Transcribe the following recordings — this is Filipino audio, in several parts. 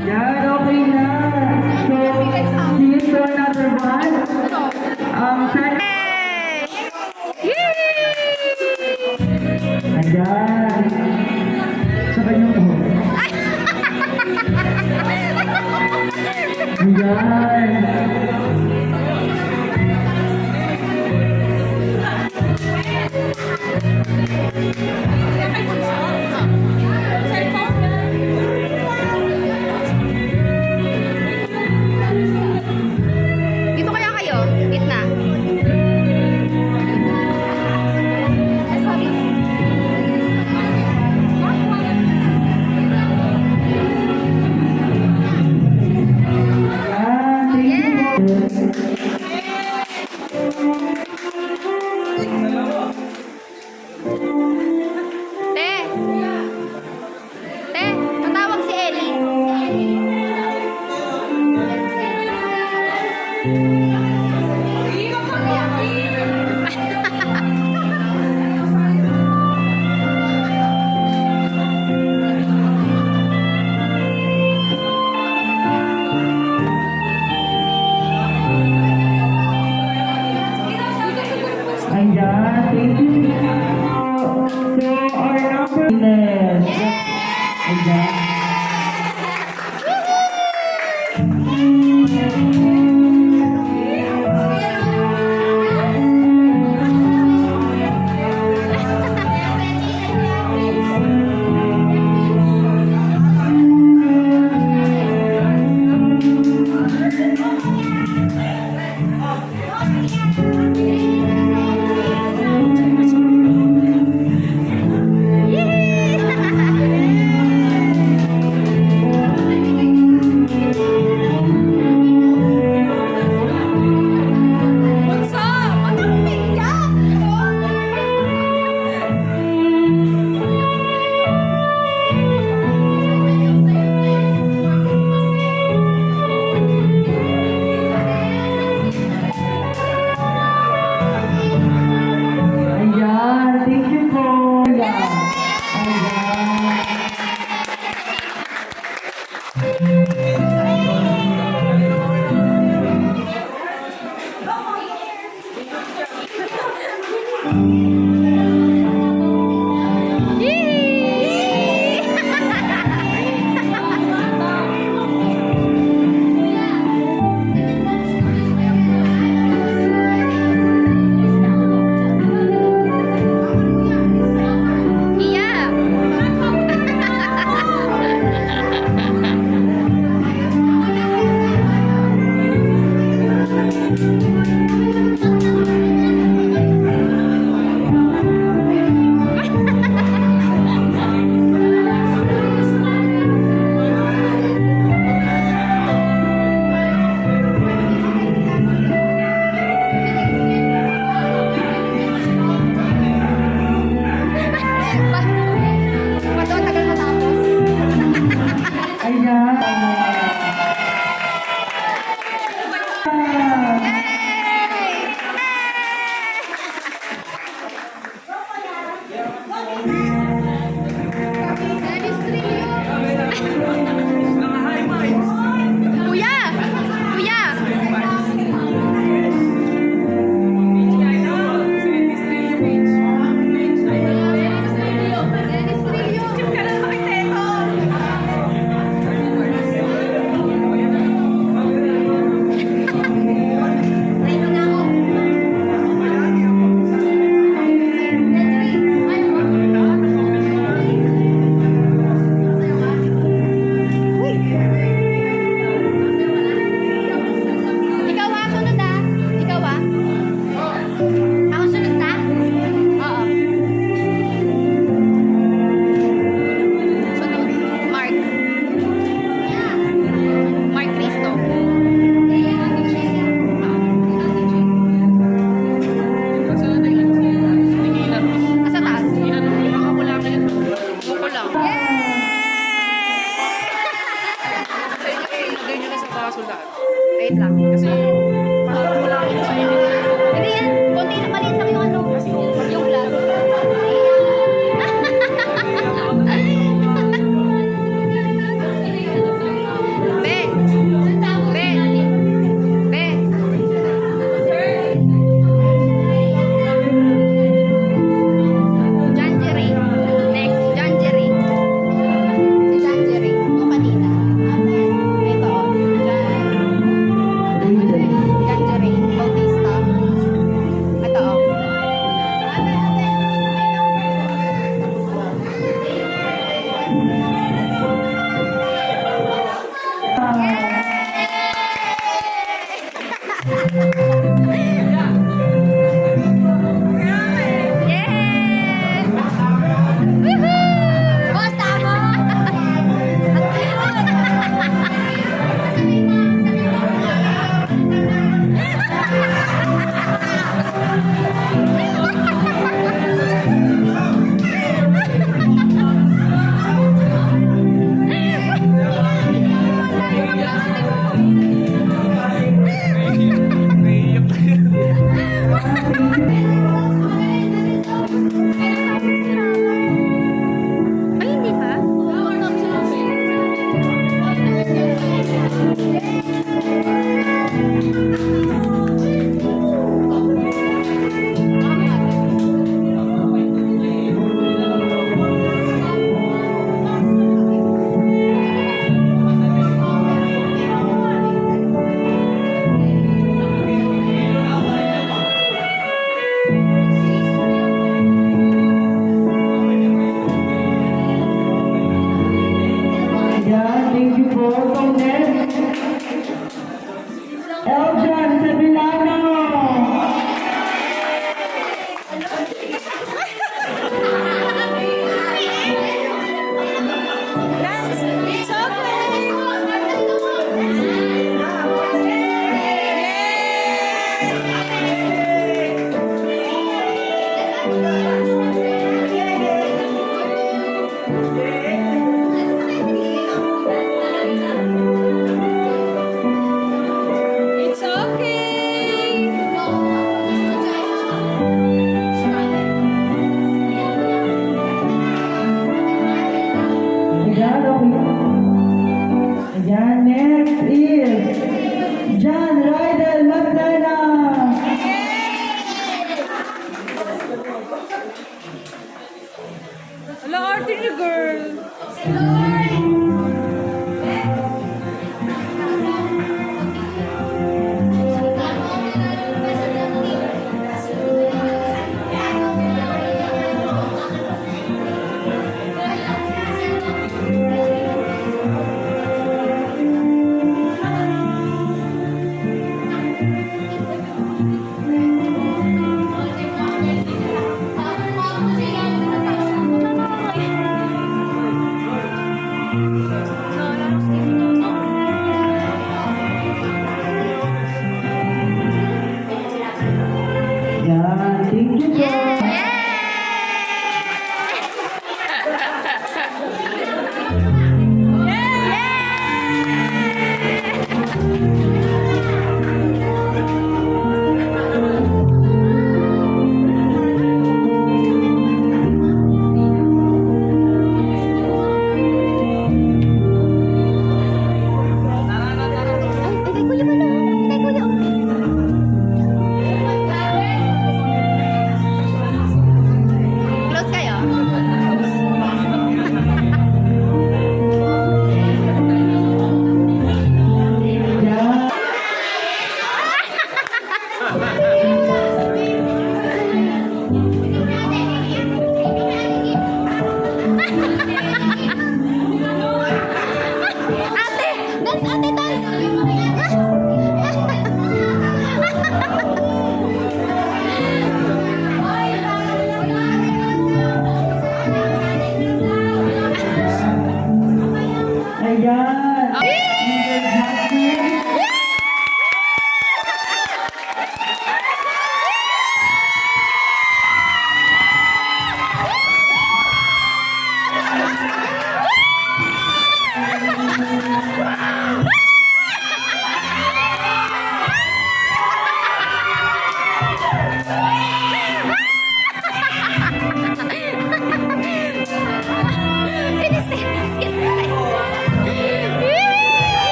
Yan, okay na. So, see you to another one. Sana. Ayan. Sabay niyo po. Ayan. Dito kaya kayo? Gitna. Te! Te! Patawag si Ellie. Ayan, thank you. So, our number is... Ayan. Ayan, thank you po. Wait lang. Kasi, parang wala akong sa inyo. Hindi yan. Konti na maliit lang yung ano. Yung glass. Leader Justin.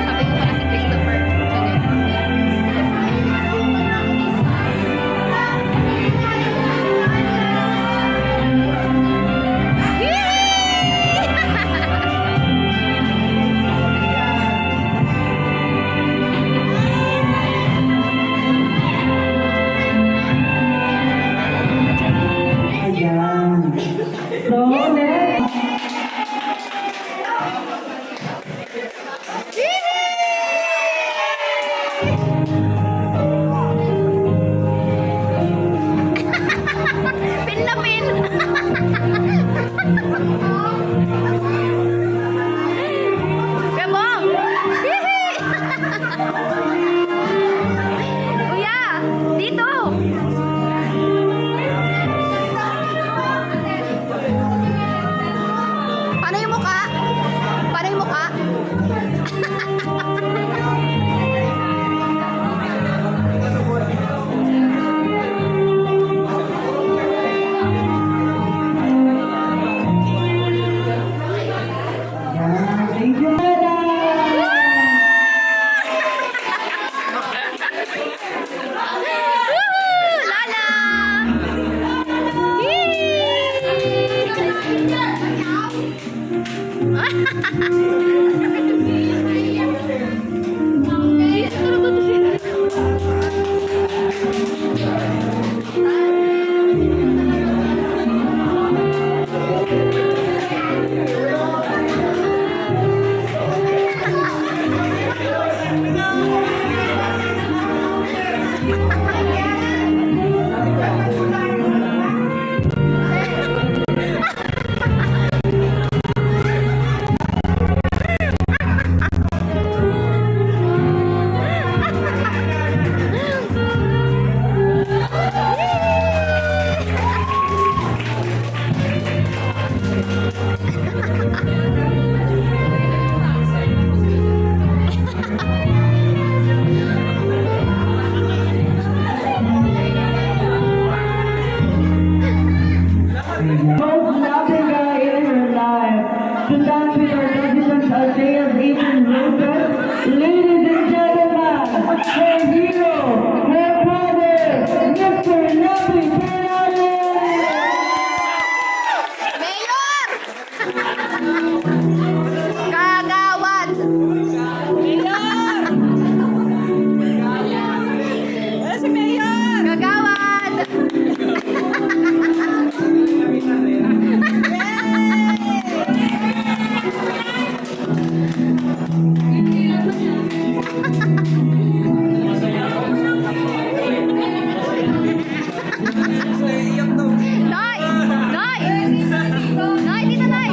Sabi ko pala si Christopher. Ayan. So, next. Pin na pin! Gabong! Kuya! Dito! Paano yung mukha? Paano yung mukha? Ayan. Thank you. Lala! Most loving guy in her life. To dance with her President Althea's 18 roses. Ladies and gentlemen, her hero, her brother, Mr. Lovely Fernandez. Mayor! Kagawad! Si Mayor! Kagawad! Nay! Nay! Nay, dito, Nay!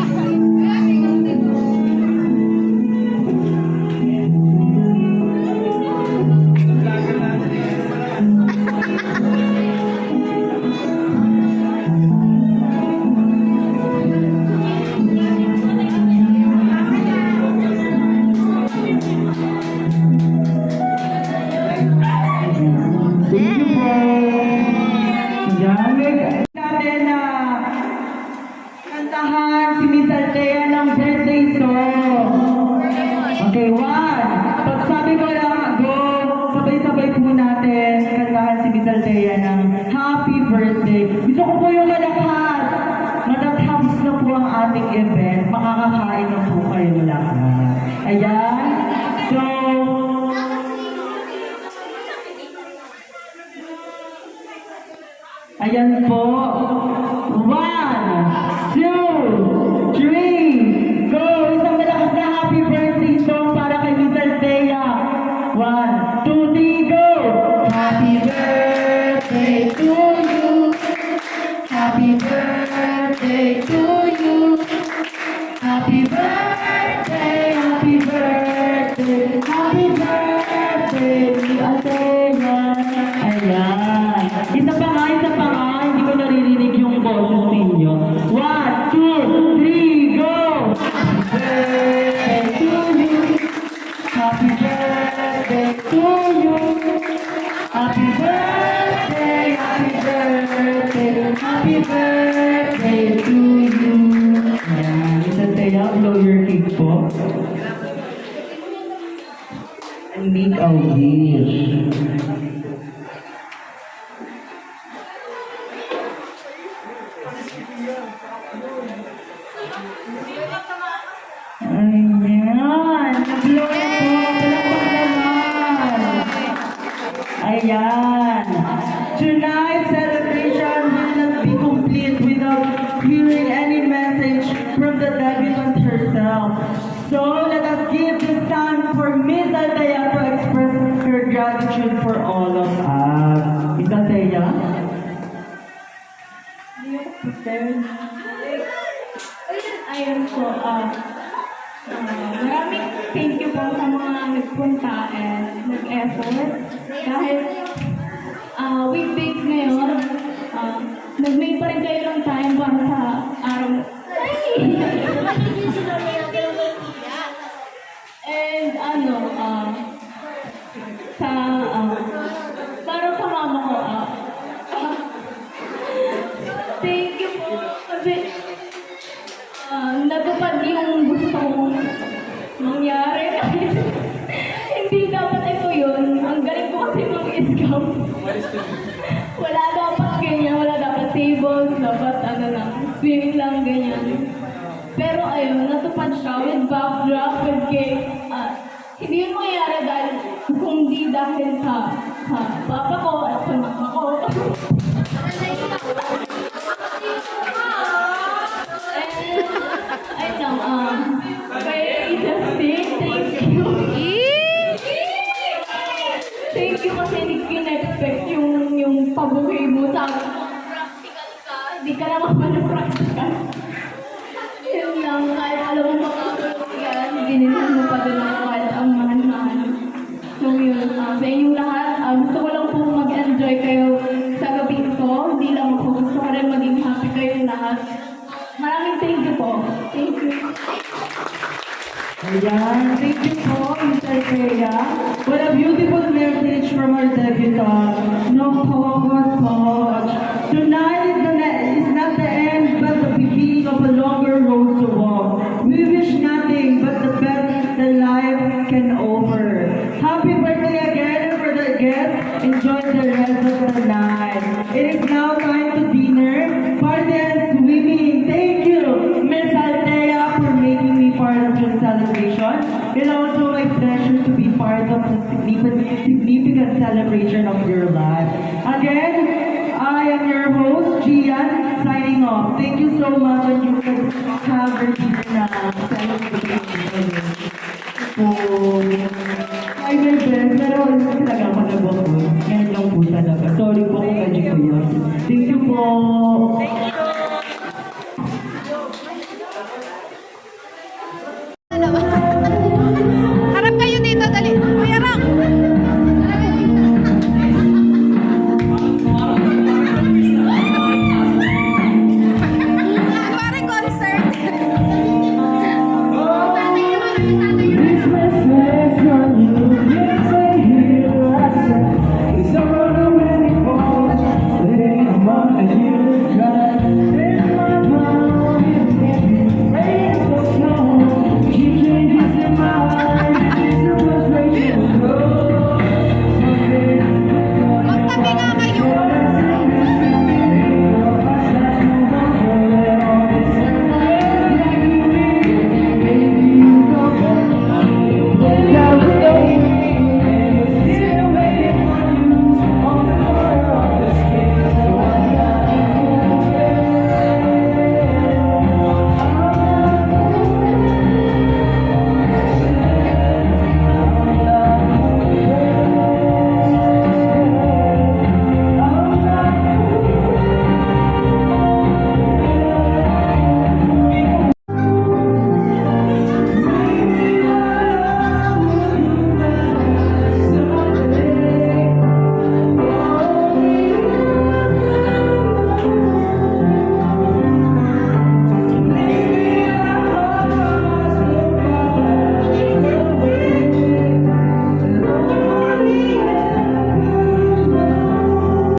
Thank you po. Yan. Natin na kantahan si Miss Althea ng birthday song. Okay, one. Pag sabi ko lang, go. Sabay-sabay po natin kantahan si Miss Althea ng happy birthday. Gusto ko po yung malakas. Matatapos na po ang ating event. Makakakain na po kayo lahat. Ayan. So, ayan po. 1, 2, 3, go! Isang malakas na happy birthday song para Happy birthday, Athena. Ayan. Isa pa nga, hindi ko naririnig yung boses ninyo. 1, 2, 3, go! Happy birthday to you. Happy birthday to you. Happy birthday, happy birthday, happy birthday to you. Ayan, isa tayo, blow your cake po. And make a wish. Ayan, nag-blow na po, palakpak naman. Ayan. Tonight's celebration will not be complete without hearing any message from the debutante herself. So let us give this time for Miss Althea to express her gratitude for all of us. Miss Althea? Ayun po, maraming thank you po sa mga nagpunta and nag-effort. Kahit weekdays ngayon, nag-make pa rin kayo ng time para sa araw. And para sa mama ko, thank you po kasi natupad yung gusto kong mangyari. Hindi dapat ito yun. Ang galing ko kasi mag-scam. Wala dapat ganyan, wala dapat tables, dapat swimming lang ganyan. Pero ayun, natupad siya with backdrop, with cake. Hindi yun mangyayari dahil kundi dahil sa papa ko at sa mama ko. Kay Justin, thank you. Thank you kasi hindi kin-expect yung pabuhay mo sa practical ka. Hindi ka naman practical. Yun lang, kahit alam mo makakulong yan, binilhan mo pa doon ako kahit ang mahal-mahal. So yun, sa inyong lahat, gusto ko lang po mag-enjoy kayo sa gabi ito. Hindi lang ako, gusto ko rin maging happy kayong lahat. Maraming thank you po. Thank you. Ayan, thank you po, Miss Althea. What a beautiful message from our debutante. No coach. Tonight is not the end, but the beginning of a longer road to walk. We wish nothing but the best that life can offer. Happy birthday again, and for the guests, enjoy the rest of the night. It is now time to dinner, party and swimming. Thank you, Miss Althea, for making me part of your celebration. It's also my pleasure to be part of the significant celebration of your life. Again, I am your host, Gian, signing off. Thank you so much, and you can have your dinner na celebration. So, try my best, pero talaga ako nag-work. Ngayon lang po talaga. Sorry po kung medyo ko yun. Thank you po.